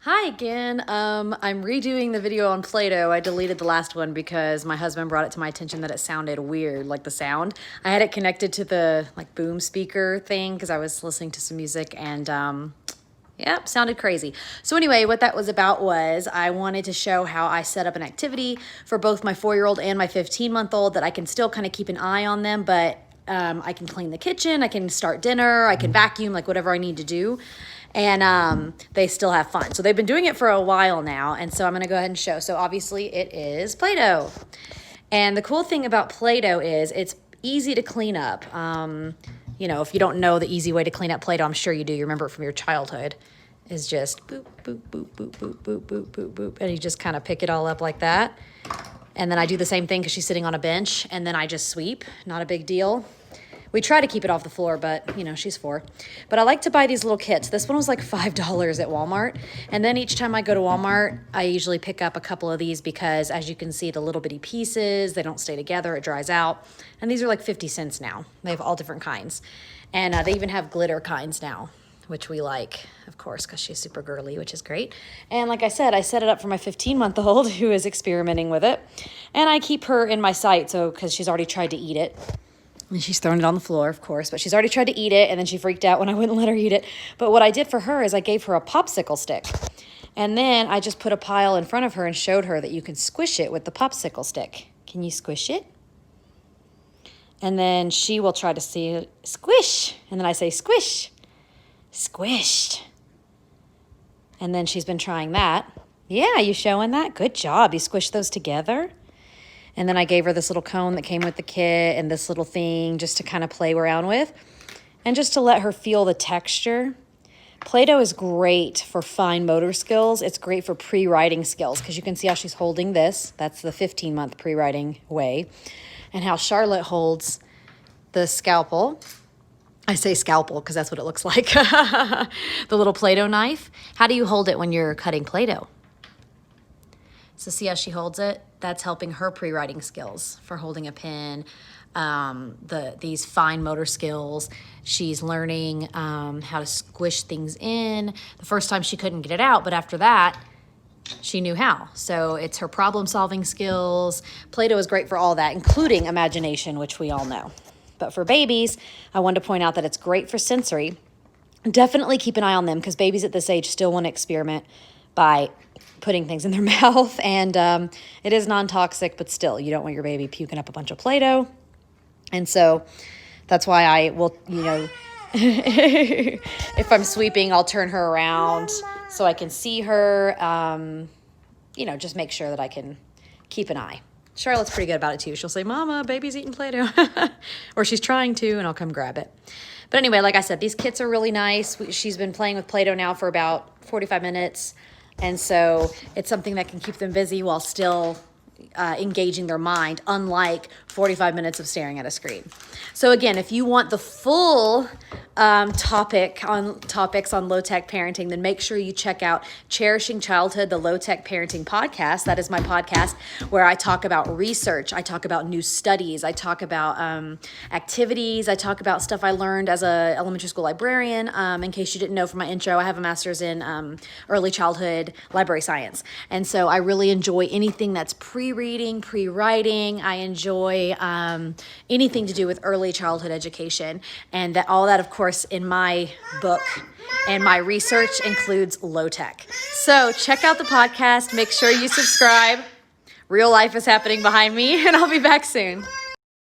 Hi again. I'm redoing the video on Play-Doh. I deleted the last one because my husband brought it to my attention that it sounded weird, like the sound. I had it connected to the boom speaker thing because I was listening to some music and yep, sounded crazy. So anyway, what that was about was I wanted to show how I set up an activity for both my 4-year-old and my 15-month-old that I can still kind of keep an eye on them, but I can clean the kitchen, I can start dinner, I can vacuum, like whatever I need to do. And they still have fun. So they've been doing it for a while now, and so I'm going to go ahead and show. So obviously it is Play-Doh. And the cool thing about Play-Doh is it's easy to clean up. You know, if you don't know the easy way to clean up Play-Doh, I'm sure you do. You remember it from your childhood. Is just boop, boop, boop, boop, boop, boop, boop, boop, boop. And you just kind of pick it all up like that. And then I do the same thing because she's sitting on a bench, and then I just sweep. Not a big deal. We try to keep it off the floor, but, you know, she's 4. But I like to buy these little kits. This one was like $5 at Walmart. And then each time I go to Walmart, I usually pick up a couple of these because, as you can see, the little bitty pieces, they don't stay together. It dries out. And these are like 50 cents now. They have all different kinds. And they even have glitter kinds now, which we like, of course, because she's super girly, which is great. And like I said, I set it up for my 15-month-old who is experimenting with it. And I keep her in my sight, so because she's already tried to eat it. And she's thrown it on the floor, of course, but she's already tried to eat it, and then she freaked out when I wouldn't let her eat it. But what I did for her is I gave her a popsicle stick. And then I just put a pile in front of her and showed her that you can squish it with the popsicle stick. Can you squish it? And then she will try to see it. Squish. And then I say, squish. Squished. And then she's been trying that. Yeah, you showing that? Good job. You squished those together. And then I gave her this little cone that came with the kit and this little thing just to kind of play around with and just to let her feel the texture. Play-Doh is great for fine motor skills. It's great for pre-writing skills because you can see how she's holding this. That's the 15-month pre-writing way. And how Charlotte holds the scalpel. I say scalpel because that's what it looks like. The little Play-Doh knife. How do you hold it when you're cutting Play-Doh? So see how she holds it? That's helping her pre-writing skills for holding a pen, these fine motor skills. She's learning how to squish things in. The first time she couldn't get it out, but after that, she knew how. So it's her problem-solving skills. Play-Doh is great for all that, including imagination, which we all know. But for babies, I wanted to point out that it's great for sensory. Definitely keep an eye on them because babies at this age still want to experiment by putting things in their mouth, and it is non-toxic, but still, you don't want your baby puking up a bunch of Play-Doh. And so that's why I will, you know, if I'm sweeping, I'll turn her around so I can see her, you know, just make sure that I can keep an eye. Charlotte's pretty good about it too. She'll say, Mama, baby's eating Play-Doh. Or she's trying to, and I'll come grab it. But anyway, like I said, these kits are really nice. She's been playing with Play-Doh now for about 45 minutes. And so it's something that can keep them busy while still engaging their mind, unlike 45 minutes of staring at a screen. So again, if you want the full topics on low-tech parenting, then make sure you check out Cherishing Childhood, the Low-Tech Parenting Podcast. That is my podcast where I talk about research. I talk about new studies. I talk about activities. I talk about stuff I learned as a elementary school librarian. In case you didn't know from my intro, I have a master's in early childhood library science. And so I really enjoy anything that's pre-reading, pre-writing. I enjoy anything to do with early childhood education. And that all that, of course, in my book and my research includes low tech. So check out the podcast. Make sure you subscribe. Real life is happening behind me, and I'll be back soon.